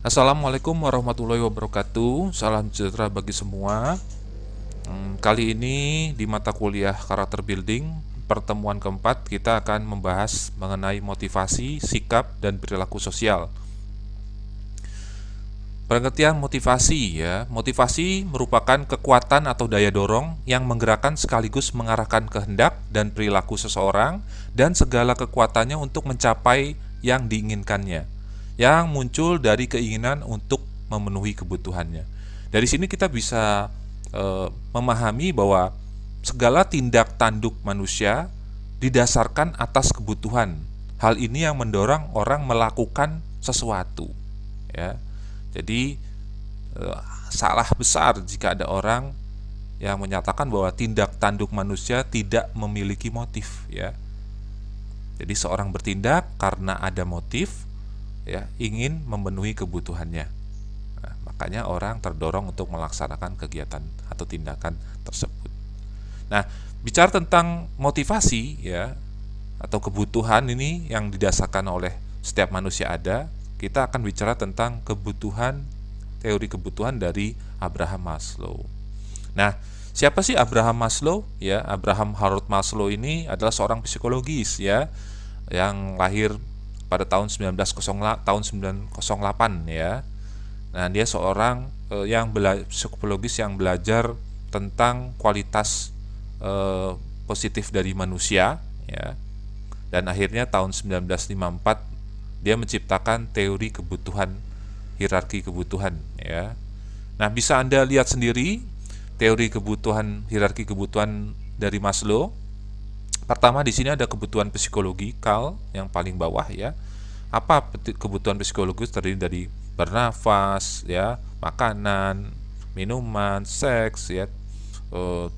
Assalamualaikum warahmatullahi wabarakatuh. Salam sejahtera bagi semua. Kali ini di mata kuliah karakter building pertemuan keempat kita akan membahas mengenai motivasi, sikap, dan perilaku sosial. Pengertian motivasi ya. Motivasi merupakan kekuatan atau daya dorong yang menggerakkan sekaligus mengarahkan kehendak dan perilaku seseorang dan segala kekuatannya untuk mencapai yang diinginkannya, yang muncul dari keinginan untuk memenuhi kebutuhannya. Dari sini kita bisa memahami bahwa segala tindak tanduk manusia didasarkan atas kebutuhan. Hal ini yang mendorong orang melakukan sesuatu, ya. Jadi eh, salah besar jika ada orang yang menyatakan bahwa tindak tanduk manusia tidak memiliki motif, ya. Jadi seorang bertindak karena ada motif, ya, ingin memenuhi kebutuhannya. Nah, makanya orang terdorong untuk melaksanakan kegiatan atau tindakan tersebut. Nah, bicara tentang motivasi, ya, atau kebutuhan ini yang didasarkan oleh setiap manusia ada, kita akan bicara tentang kebutuhan, teori kebutuhan dari Abraham Maslow. Nah, siapa sih Abraham Maslow? Ya, Abraham Harold Maslow ini adalah seorang psikologis, ya, yang lahir pada tahun 1908, ya. Nah, dia seorang psikologis yang belajar tentang kualitas positif dari manusia, ya. Dan akhirnya tahun 1954 dia menciptakan teori kebutuhan, hierarki kebutuhan, ya. Nah, bisa Anda lihat sendiri teori kebutuhan, hierarki kebutuhan dari Maslow. Pertama di sini ada kebutuhan psikologikal yang paling bawah, ya. Apa kebutuhan psikologis? Terdiri dari bernafas, ya, makanan, minuman, seks, ya,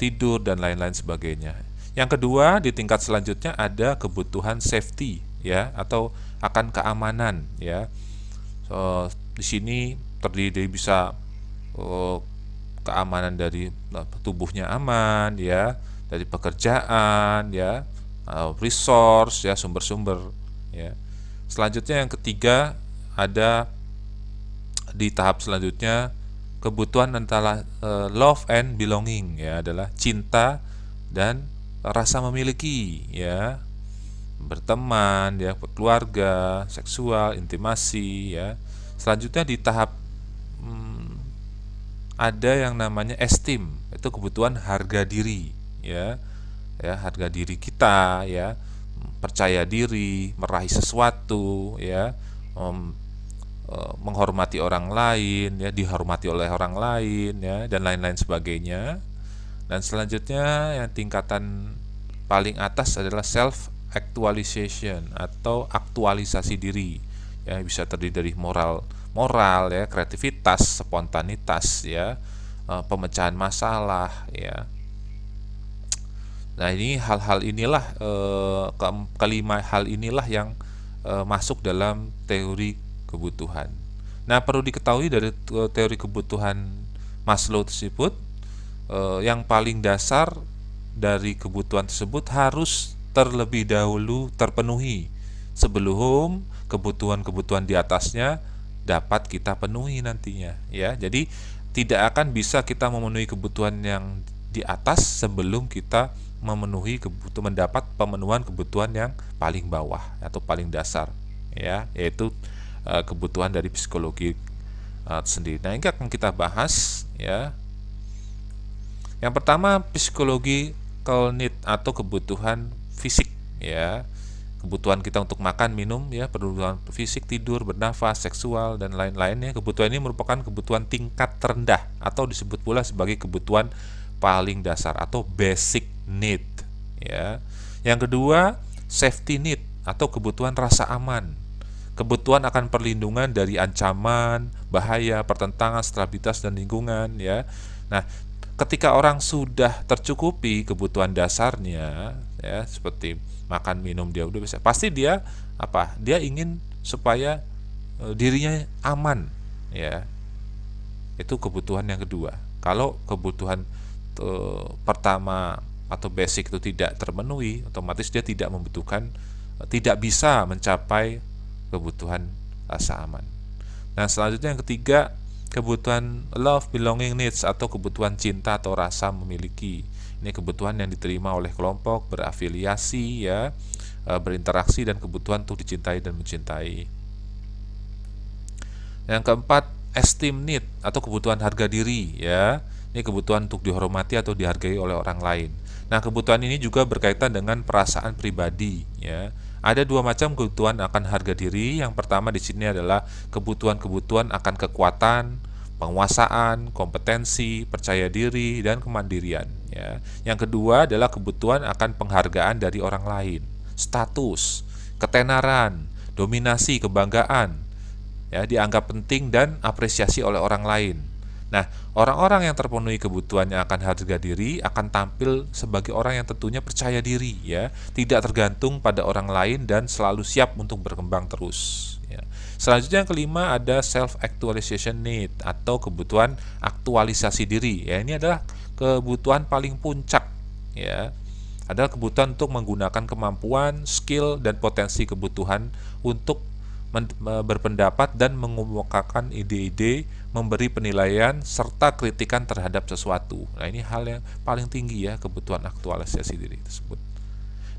tidur dan lain-lain sebagainya. Yang kedua, di tingkat selanjutnya ada kebutuhan safety, ya, atau akan keamanan, ya. Di sini terdiri bisa keamanan dari tubuhnya aman, ya, dari pekerjaan, ya, resource, ya, sumber-sumber, ya. Selanjutnya yang ketiga ada di tahap selanjutnya kebutuhan antara love and belonging, ya, adalah cinta dan rasa memiliki, ya, berteman, ya, keluarga, seksual, intimasi, ya. Selanjutnya di tahap ada yang namanya esteem, itu kebutuhan harga diri, ya, ya, harga diri kita, ya, percaya diri, meraih sesuatu, ya, menghormati orang lain, ya, dihormati oleh orang lain, ya, dan lain-lain sebagainya. Dan selanjutnya yang tingkatan paling atas adalah self actualization atau aktualisasi diri, ya, bisa terdiri dari moral, ya, kreativitas, spontanitas, ya, pemecahan masalah, ya. Nah, ini hal-hal inilah kelima hal inilah yang masuk dalam teori kebutuhan. Nah, perlu diketahui dari teori kebutuhan Maslow tersebut, yang paling dasar dari kebutuhan tersebut harus terlebih dahulu terpenuhi sebelum kebutuhan-kebutuhan di atasnya dapat kita penuhi nantinya, ya. Jadi tidak akan bisa kita memenuhi kebutuhan yang di atas sebelum kita mendapat pemenuhan kebutuhan yang paling bawah atau paling dasar, ya, yaitu kebutuhan dari psikologi sendiri. Nah, ini akan kita bahas, ya. Yang pertama, physiological need atau kebutuhan fisik, ya. Kebutuhan kita untuk makan, minum, ya, kebutuhan fisik, tidur, bernafas, seksual dan lain-lainnya. Kebutuhan ini merupakan kebutuhan tingkat terendah atau disebut pula sebagai kebutuhan paling dasar atau basic need, ya. Yang kedua, safety need atau kebutuhan rasa aman. Kebutuhan akan perlindungan dari ancaman, bahaya, pertentangan, stabilitas dan lingkungan, ya. Nah, ketika orang sudah tercukupi kebutuhan dasarnya, ya, seperti makan minum dia udah bisa, pasti dia apa? Dia ingin supaya dirinya aman, ya. Itu kebutuhan yang kedua. Kalau kebutuhan pertama atau basic itu tidak terpenuhi, otomatis dia tidak membutuhkan, tidak bisa mencapai kebutuhan rasa aman. Nah, selanjutnya yang ketiga, kebutuhan love, belonging needs atau kebutuhan cinta atau rasa memiliki. Ini kebutuhan yang diterima oleh kelompok, berafiliasi ya, berinteraksi, dan kebutuhan untuk dicintai dan mencintai. Yang keempat, esteem need atau kebutuhan harga diri ya. Ini kebutuhan untuk dihormati atau dihargai oleh orang lain. Nah, kebutuhan ini juga berkaitan dengan perasaan pribadi ya. Ada dua macam kebutuhan akan harga diri. Yang pertama di sini adalah kebutuhan-kebutuhan akan kekuatan, penguasaan, kompetensi, percaya diri, dan kemandirian ya. Yang kedua adalah kebutuhan akan penghargaan dari orang lain, status, ketenaran, dominasi, kebanggaan ya, dianggap penting dan apresiasi oleh orang lain. Nah, orang-orang yang terpenuhi kebutuhannya akan harga diri akan tampil sebagai orang yang tentunya percaya diri ya, tidak tergantung pada orang lain dan selalu siap untuk berkembang terus ya. Selanjutnya yang kelima ada self actualization need atau kebutuhan aktualisasi diri ya. Ini adalah kebutuhan paling puncak ya. Adalah kebutuhan untuk menggunakan kemampuan, skill, dan potensi kebutuhan untuk berpendapat dan mengemukakan ide-ide, memberi penilaian serta kritikan terhadap sesuatu. Nah, ini hal yang paling tinggi ya, kebutuhan aktualisasi diri tersebut.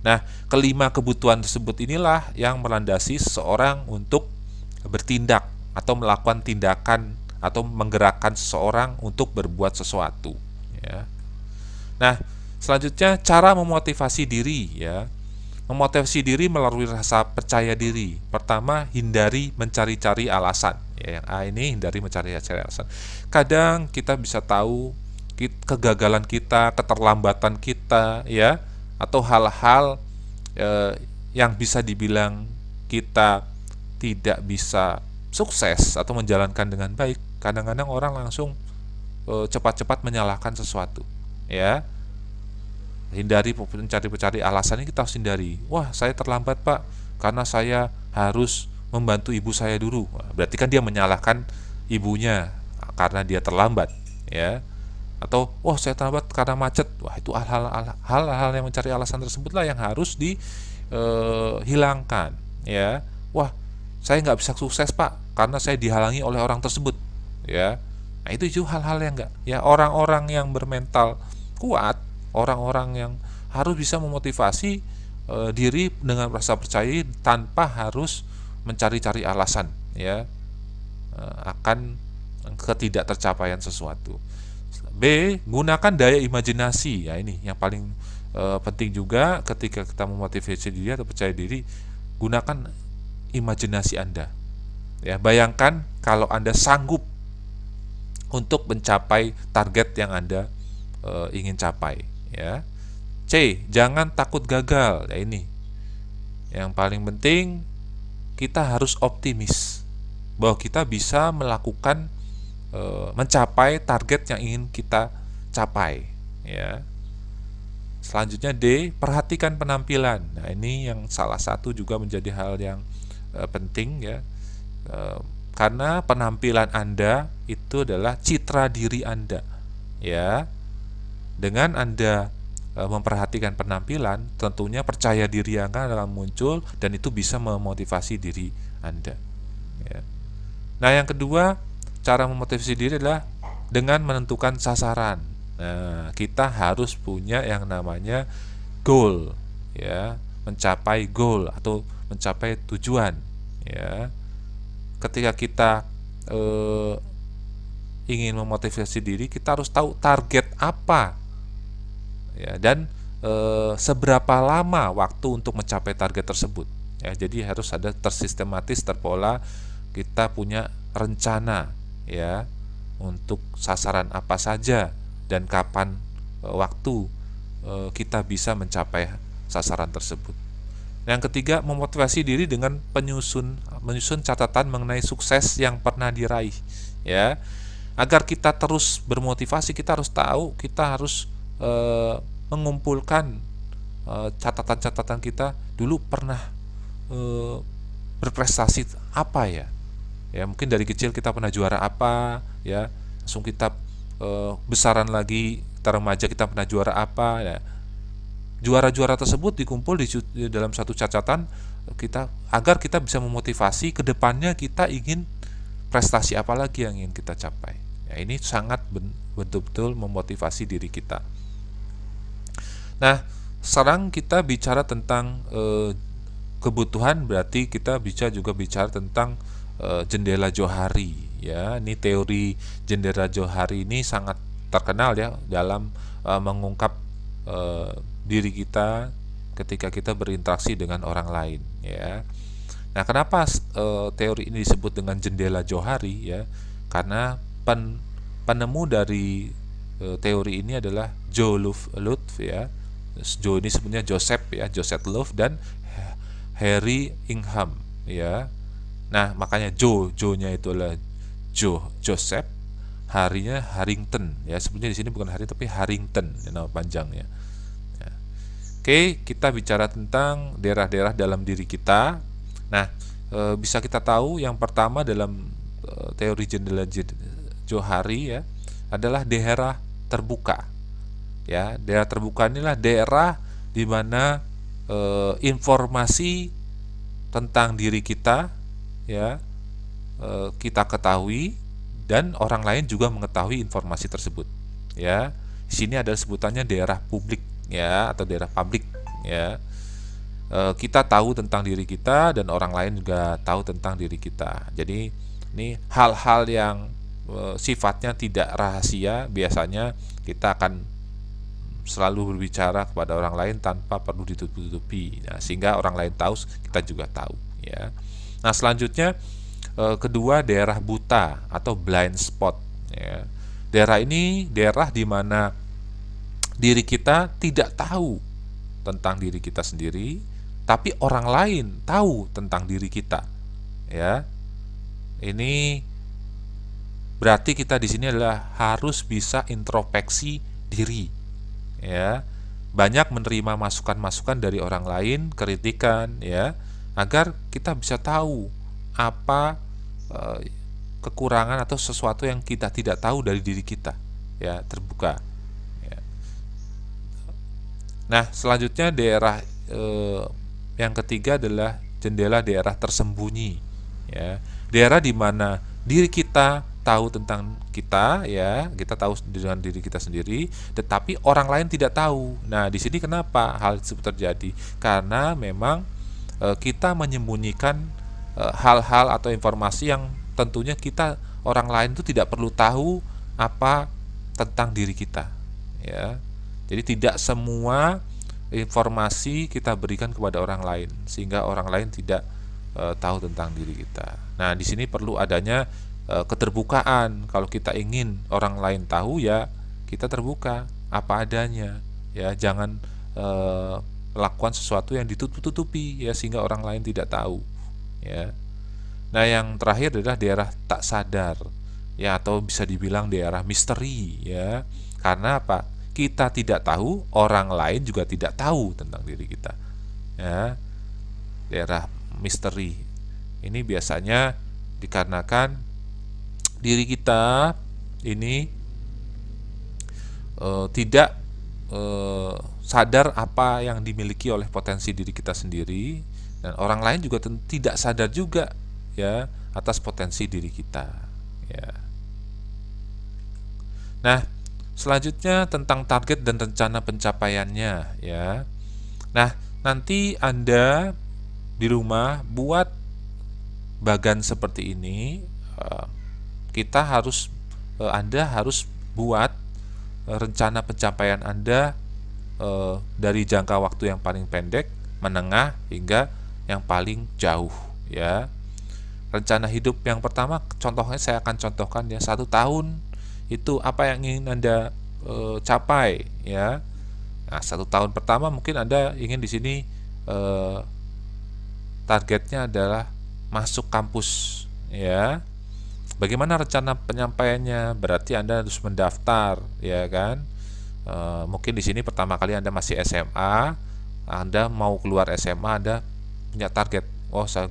Nah, kelima kebutuhan tersebut inilah yang melandasi seseorang untuk bertindak atau melakukan tindakan atau menggerakkan seseorang untuk berbuat sesuatu ya. Nah, selanjutnya cara memotivasi diri ya. Memotivasi diri melalui rasa percaya diri. Pertama, hindari mencari-cari alasan. Ya, yang A ini hindari mencari-cari alasan. Kadang kita bisa tahu kegagalan kita, keterlambatan kita, ya, atau hal-hal yang bisa dibilang kita tidak bisa sukses atau menjalankan dengan baik. Kadang-kadang orang langsung cepat-cepat menyalahkan sesuatu, ya. Hindari mencari-cari alasan, ini kita harus hindari. Wah, saya terlambat pak karena saya harus membantu ibu saya dulu. Berarti kan dia menyalahkan ibunya karena dia terlambat ya. Atau wah saya terlambat karena macet. Wah, itu hal-hal yang mencari alasan tersebutlah yang harus dihilangkan ya. Wah, saya nggak bisa sukses pak karena saya dihalangi oleh orang tersebut ya. Nah, itu hal-hal yang enggak ya. Orang-orang yang bermental kuat, orang-orang yang harus bisa memotivasi diri dengan rasa percaya tanpa harus mencari-cari alasan ya, akan ketidaktercapaian sesuatu. B, gunakan daya imajinasi. Ya, ini yang paling penting juga ketika kita memotivasi diri atau percaya diri. Gunakan imajinasi Anda ya. Bayangkan kalau Anda sanggup untuk mencapai target yang Anda ingin capai ya. C, jangan takut gagal. Ya, ini yang paling penting, kita harus optimis bahwa kita bisa melakukan mencapai target yang ingin kita capai ya. Selanjutnya D, perhatikan penampilan. Nah, ini yang salah satu juga menjadi hal yang penting ya. Karena penampilan Anda itu adalah citra diri Anda ya. Dengan Anda memperhatikan penampilan, tentunya percaya diri Anda akan muncul dan itu bisa memotivasi diri Anda ya. Nah, yang kedua, cara memotivasi diri adalah dengan menentukan sasaran. Nah, kita harus punya yang namanya goal ya, mencapai goal atau mencapai tujuan ya. Ketika kita ingin memotivasi diri, kita harus tahu target apa ya, dan seberapa lama waktu untuk mencapai target tersebut ya. Jadi harus ada tersistematis, terpola, kita punya rencana ya untuk sasaran apa saja dan kapan waktu kita bisa mencapai sasaran tersebut. Yang ketiga, memotivasi diri dengan menyusun catatan mengenai sukses yang pernah diraih ya. Agar kita terus bermotivasi, kita harus tahu, kita harus mengumpulkan catatan-catatan kita dulu pernah berprestasi apa ya. Ya, mungkin dari kecil kita pernah juara apa ya, langsung kita besaran lagi, kita remaja kita pernah juara apa ya. Juara-juara tersebut dikumpul di dalam satu catatan kita, agar kita bisa memotivasi ke depannya kita ingin prestasi apa lagi yang ingin kita capai. Ya, ini sangat betul-betul memotivasi diri kita. Nah, sekarang kita bicara tentang kebutuhan, berarti kita bisa juga bicara tentang jendela Johari. Ya, ini teori jendela Johari ini sangat terkenal ya dalam mengungkap diri kita ketika kita berinteraksi dengan orang lain. Ya, nah kenapa teori ini disebut dengan jendela Johari ya? Karena penemu dari teori ini adalah Joe Lutz ya. Joe ini sebenarnya Joseph Lutz dan Harry Ingham ya. Nah, makanya Joe-nya itu adalah Joseph, Harry-nya Harrington ya. Sebenarnya di sini bukan Harry tapi Harrington ya, nama panjangnya. Ya. Oke, kita bicara tentang daerah-daerah dalam diri kita. Nah, bisa kita tahu yang pertama dalam teori jendela Johari ya adalah daerah terbuka. Ya, daerah terbuka inilah daerah di mana informasi tentang diri kita ya kita ketahui dan orang lain juga mengetahui informasi tersebut. Ya, di sini ada sebutannya daerah publik ya atau daerah publik ya. Kita tahu tentang diri kita dan orang lain juga tahu tentang diri kita. Jadi ini hal-hal yang sifatnya tidak rahasia, biasanya kita akan selalu berbicara kepada orang lain tanpa perlu ditutup-tutupi. Nah, sehingga orang lain tahu, kita juga tahu ya. Nah, selanjutnya kedua daerah buta atau blind spot ya. Daerah ini daerah di mana diri kita tidak tahu tentang diri kita sendiri, tapi orang lain tahu tentang diri kita. Ya. Ini berarti kita di sini adalah harus bisa introspeksi diri. Ya. Banyak menerima masukan-masukan dari orang lain, kritikan ya, agar kita bisa tahu apa kekurangan atau sesuatu yang kita tidak tahu dari diri kita. Ya, terbuka. Ya. Nah, selanjutnya daerah yang ketiga adalah jendela daerah tersembunyi ya. Daerah di mana diri kita tahu tentang kita ya, kita tahu dengan diri kita sendiri, tetapi orang lain tidak tahu. Nah, di sini kenapa hal tersebut terjadi? Karena memang kita menyembunyikan hal-hal atau informasi yang tentunya kita orang lain itu tidak perlu tahu apa tentang diri kita ya. Jadi tidak semua informasi kita berikan kepada orang lain sehingga orang lain tidak tahu tentang diri kita. Nah, di sini perlu adanya keterbukaan. Kalau kita ingin orang lain tahu ya kita terbuka apa adanya ya, jangan melakukan sesuatu yang ditutup-tutupi ya sehingga orang lain tidak tahu ya. Nah, yang terakhir adalah daerah tak sadar ya, atau bisa dibilang daerah misteri ya. Karena apa? Kita tidak tahu, orang lain juga tidak tahu tentang diri kita ya. Daerah misteri ini biasanya dikarenakan diri kita ini tidak sadar apa yang dimiliki oleh potensi diri kita sendiri, dan orang lain juga tidak sadar juga ya atas potensi diri kita ya. Nah, selanjutnya tentang target dan rencana pencapaiannya ya. Nah, nanti Anda di rumah buat bagan seperti ini, Anda harus buat rencana pencapaian Anda dari jangka waktu yang paling pendek, menengah, hingga yang paling jauh ya. Rencana hidup yang pertama, contohnya saya akan contohkan ya, 1 tahun itu apa yang ingin Anda capai ya. Nah, 1 tahun pertama mungkin Anda ingin di sini targetnya adalah masuk kampus ya. Bagaimana rencana penyampaiannya? Berarti Anda harus mendaftar ya kan. Mungkin di sini pertama kali Anda masih SMA, Anda mau keluar SMA, Anda punya target,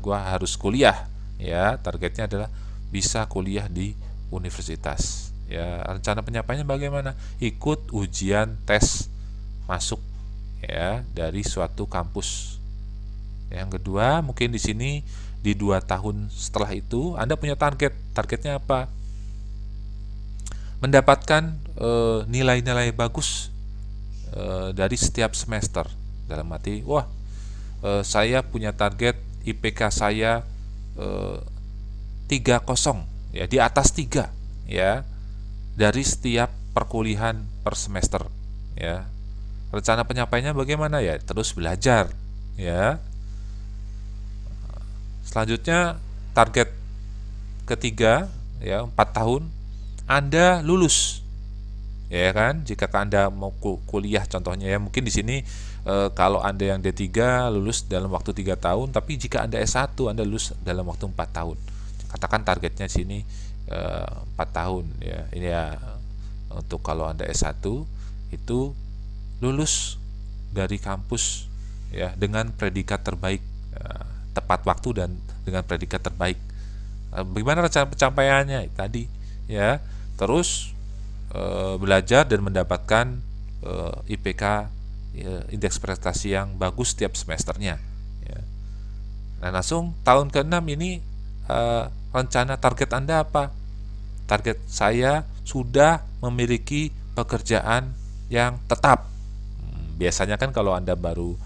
gua harus kuliah ya. Targetnya adalah bisa kuliah di universitas ya. Rencana penyampaiannya bagaimana? Ikut ujian tes masuk ya dari suatu kampus. Yang kedua, mungkin di sini di 2 tahun setelah itu Anda punya target. Targetnya apa? Mendapatkan nilai-nilai bagus dari setiap semester. Dalam arti, wah, saya punya target IPK saya 3,0 ya, di atas 3 ya, dari setiap perkuliahan per semester ya. Rencana penyampaiannya bagaimana ya? Terus belajar ya. Selanjutnya target ketiga ya, 4 tahun Anda lulus. Ya kan? Jika Anda mau kuliah contohnya ya, mungkin di sini kalau Anda yang D3 lulus dalam waktu 3 tahun, tapi jika Anda S1 Anda lulus dalam waktu 4 tahun. Katakan targetnya sini 4 tahun ya. Ini ya untuk kalau Anda S1 itu lulus dari kampus ya dengan predikat terbaik, tepat waktu dan dengan predikat terbaik. Bagaimana rencana pencapaiannya tadi ya? Terus belajar dan mendapatkan IPK indeks prestasi yang bagus setiap semesternya ya. Nah, langsung tahun ke-6 ini rencana target Anda apa? Target saya sudah memiliki pekerjaan yang tetap. Biasanya kan kalau Anda baru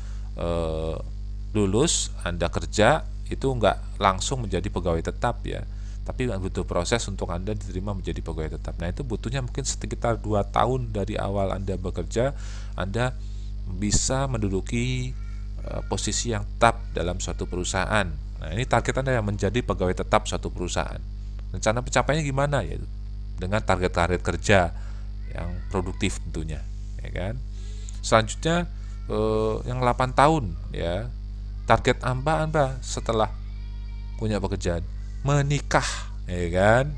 lulus, Anda kerja itu nggak langsung menjadi pegawai tetap ya, tapi butuh proses untuk Anda diterima menjadi pegawai tetap. Nah, itu butuhnya mungkin sekitar 2 tahun dari awal Anda bekerja, Anda bisa menduduki posisi yang tetap dalam suatu perusahaan. Nah, ini target Anda yang menjadi pegawai tetap suatu perusahaan. Rencana pencapaiannya gimana ya? Dengan target-target kerja yang produktif tentunya, ya kan? Selanjutnya yang 8 tahun ya. Target Anda setelah punya pekerjaan menikah, ya kan?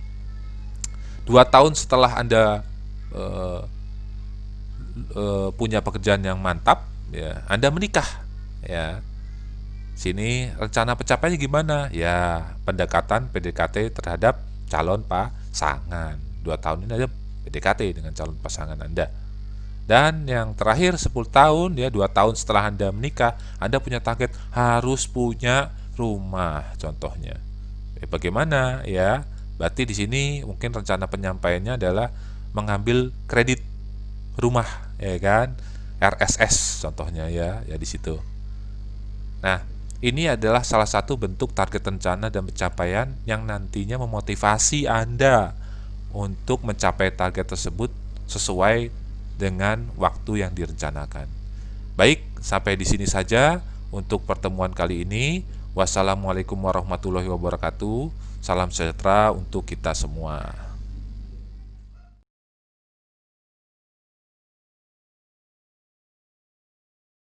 2 tahun setelah Anda punya pekerjaan yang mantap, ya, Anda menikah, ya. Sini rencana pencapaiannya gimana? Ya, pendekatan PDKT terhadap calon pasangan. 2 tahun ini ada PDKT dengan calon pasangan Anda. Dan yang terakhir 10 tahun ya, 2 tahun setelah Anda menikah, Anda punya target harus punya rumah contohnya. Bagaimana ya? Berarti di sini mungkin rencana penyampaiannya adalah mengambil kredit rumah, ya kan? RSS contohnya ya di situ. Nah, ini adalah salah satu bentuk target rencana dan pencapaian yang nantinya memotivasi Anda untuk mencapai target tersebut sesuai dengan waktu yang direncanakan. Baik, sampai di sini saja untuk pertemuan kali ini. Wassalamualaikum warahmatullahi wabarakatuh. Salam sejahtera untuk kita semua.